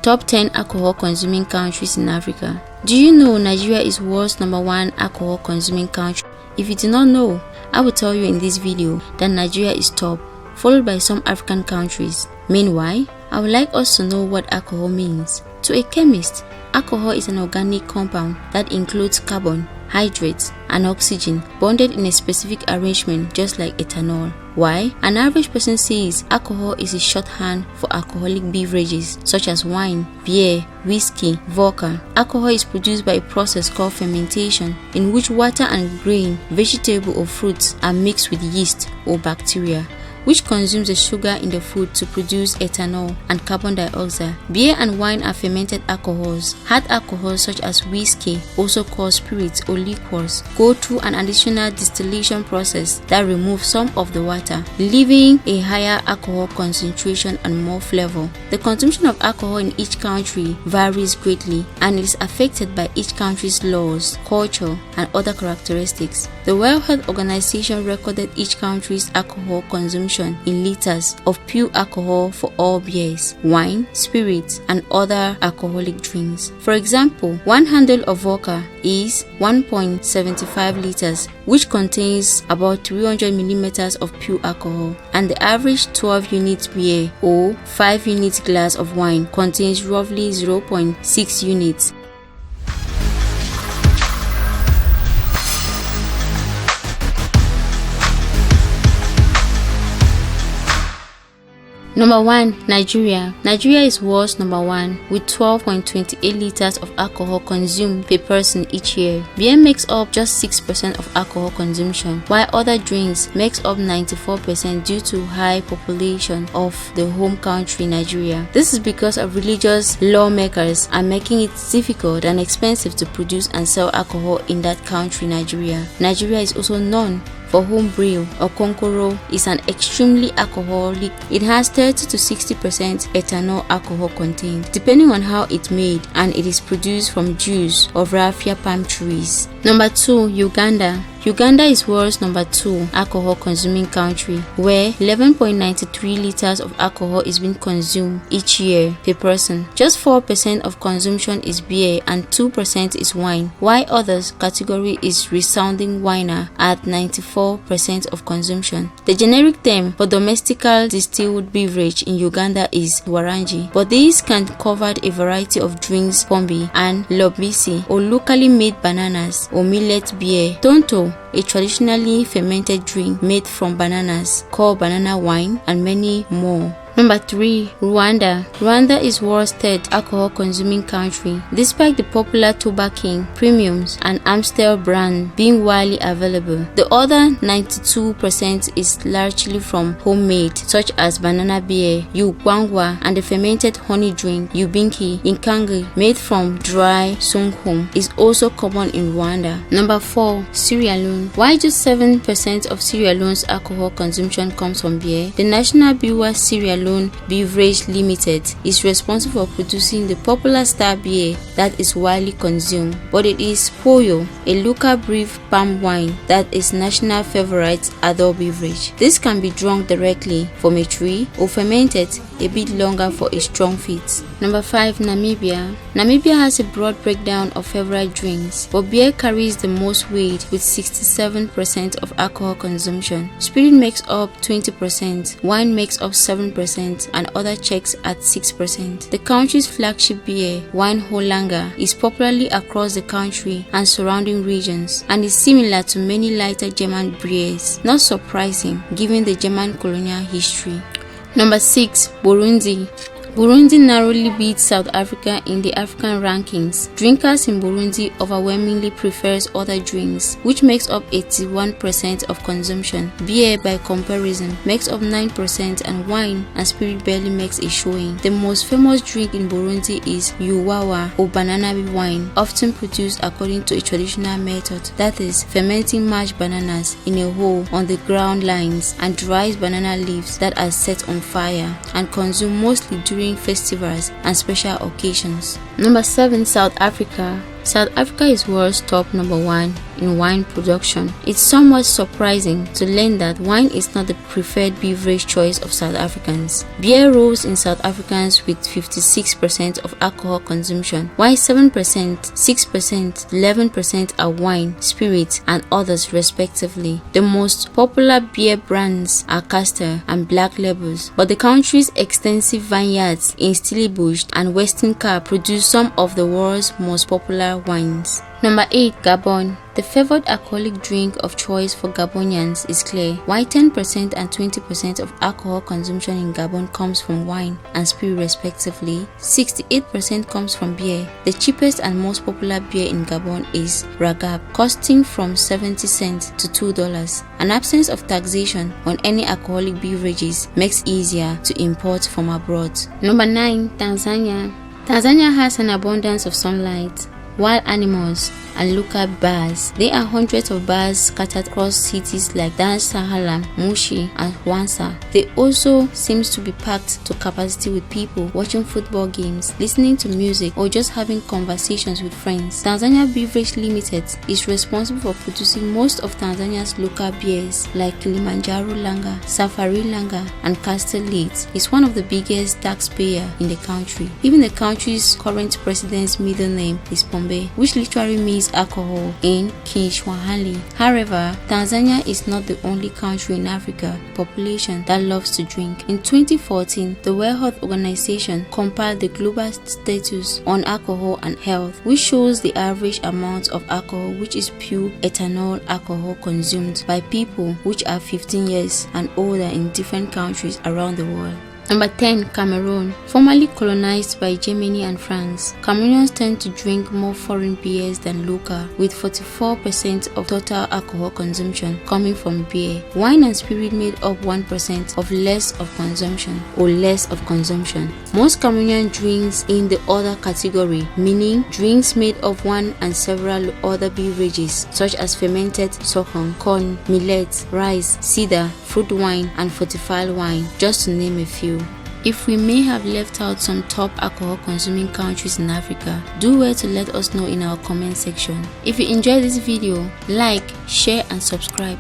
Top 10 alcohol consuming countries in Africa. Do you know Nigeria is world's #1 alcohol consuming country? If you do not know, I will tell you in this video that Nigeria is top, followed by some African countries. Meanwhile, I would like us to know what alcohol means. To a chemist, alcohol is an organic compound that includes carbon, hydrates, and oxygen bonded in a specific arrangement, just like ethanol. Why? An average person says alcohol is a shorthand for alcoholic beverages such as wine, beer, whiskey, vodka. Alcohol is produced by a process called fermentation, in which water and grain, vegetable or fruits are mixed with yeast or bacteria, which consumes the sugar in the food to produce ethanol and carbon dioxide. Beer and wine are fermented alcohols. Hard alcohols such as whiskey, also called spirits or liqueurs, go through an additional distillation process that removes some of the water, leaving a higher alcohol concentration and more flavor. The consumption of alcohol in each country varies greatly and is affected by each country's laws, culture, and other characteristics. The World Health Organization recorded each country's alcohol consumption in liters of pure alcohol for all beers, wine, spirits, and other alcoholic drinks. For example, 1 handle of vodka is 1.75 liters, which contains about 300 milliliters of pure alcohol, and the average 12 unit beer or 5 unit glass of wine contains roughly 0.6 units. Number 1. Nigeria. Nigeria is world's #1 with 12.28 liters of alcohol consumed per person each year. Beer makes up just 6% of alcohol consumption, while other drinks makes up 94% due to high population of the home country Nigeria. This is because of religious lawmakers are making it difficult and expensive to produce and sell alcohol in that country Nigeria. Nigeria is also known for home brew or konkoro is an extremely alcoholic. It has 30 to 60% ethanol alcohol contained, depending on how it's made, and it is produced from juice of raffia palm trees. Number 2. Uganda. Uganda is world's #2 alcohol consuming country, where 11.93 liters of alcohol is being consumed each year per person. Just 4% of consumption is beer and 2% is wine, while others category is resounding winer at 94% of consumption. The generic term for domestical distilled beverage in Uganda is warangi, but these can cover a variety of drinks, pombe and lobisi, or locally made bananas or millet beer. Tonto, a traditionally fermented drink made from bananas called banana wine, and many more. Number 3. Rwanda. Rwanda is world's 3rd alcohol consuming country, despite the popular Tobacco King, Premiums, and Amstel brand being widely available. The other 92% is largely from homemade, such as banana beer, ugwangwa, and the fermented honey drink, ubinki, inkangi, made from dry sorghum, is also common in Rwanda. Number 4. Sierra Leone. While just 7% of Sierra Leone's alcohol consumption comes from beer, the national brewer Sierra Leone Beverage Limited is responsible for producing the popular Star beer that is widely consumed, but it is Poyo, a local brewed palm wine, that is national favorite adult beverage. This can be drunk directly from a tree or fermented a bit longer for a strong fit. Number 5. Namibia. Namibia has a broad breakdown of favorite drinks, but beer carries the most weight with 67% of alcohol consumption. Spirit makes up 20%, wine makes up 7%, and other checks at 6%. The country's flagship beer, Wine Holanga, is popularly across the country and surrounding regions, and is similar to many lighter German beers. Not surprising given the German colonial history. Number 6. Burundi. Burundi narrowly beats South Africa in the African rankings. Drinkers in Burundi overwhelmingly prefers other drinks, which makes up 81% of consumption. Beer, by comparison, makes up 9%, and wine and spirit barely makes a showing. The most famous drink in Burundi is Yuwawa, or banana wine, often produced according to a traditional method, that is, fermenting mashed bananas in a hole on the ground lines and dried banana leaves that are set on fire and consumed mostly during festivals and special occasions. Number 7. South Africa. South Africa is world's top number 1 in wine production. It's somewhat surprising to learn that wine is not the preferred beverage choice of South Africans. Beer rose in South Africans with 56% of alcohol consumption, while 7%, 6%, 11% are wine, spirits, and others respectively. The most popular beer brands are Castor and Black Labels, but the country's extensive vineyards in Stellenbosch and Western Cape produce some of the world's most popular wines. Number 8. Gabon. The favored alcoholic drink of choice for Gabonians is clear. While 10% and 20% of alcohol consumption in Gabon comes from wine and spirit respectively, 68% comes from beer. The cheapest and most popular beer in Gabon is Ragab, costing from 70 cents to $2. An absence of taxation on any alcoholic beverages makes easier to import from abroad. Number 9. Tanzania. Tanzania has an abundance of sunlight, wild animals, and local bars. There are hundreds of bars scattered across cities like Dar es Salaam, Moshi, and Mwanza. They also seem to be packed to capacity with people watching football games, listening to music, or just having conversations with friends. Tanzania Beverage Limited is responsible for producing most of Tanzania's local beers like Kilimanjaro Lager, Safari Lager, and Castor Light. It's one of the biggest taxpayers in the country. Even the country's current president's middle name is Pombe, which literally means alcohol in Kiswahili. However, Tanzania is not the only country in Africa population that loves to drink. In 2014, the World Health Organization compiled the global status on alcohol and health, which shows the average amount of alcohol, which is pure ethanol alcohol consumed by people which are 15 years and older in different countries around the world. Number 10. Cameroon. Formerly colonized by Germany and France, Cameroonians tend to drink more foreign beers than local, with 44% of total alcohol consumption coming from beer. Wine and spirit made up 1% of less of consumption. Most Cameroonian drinks in the other category, meaning drinks made of one and several other beverages such as fermented sorghum, corn, millet, rice, cider, fruit wine, and fortified wine, just to name a few. If we may have left out some top alcohol consuming countries in Africa, do well to let us know in our comment section. If you enjoyed this video, like, share and subscribe.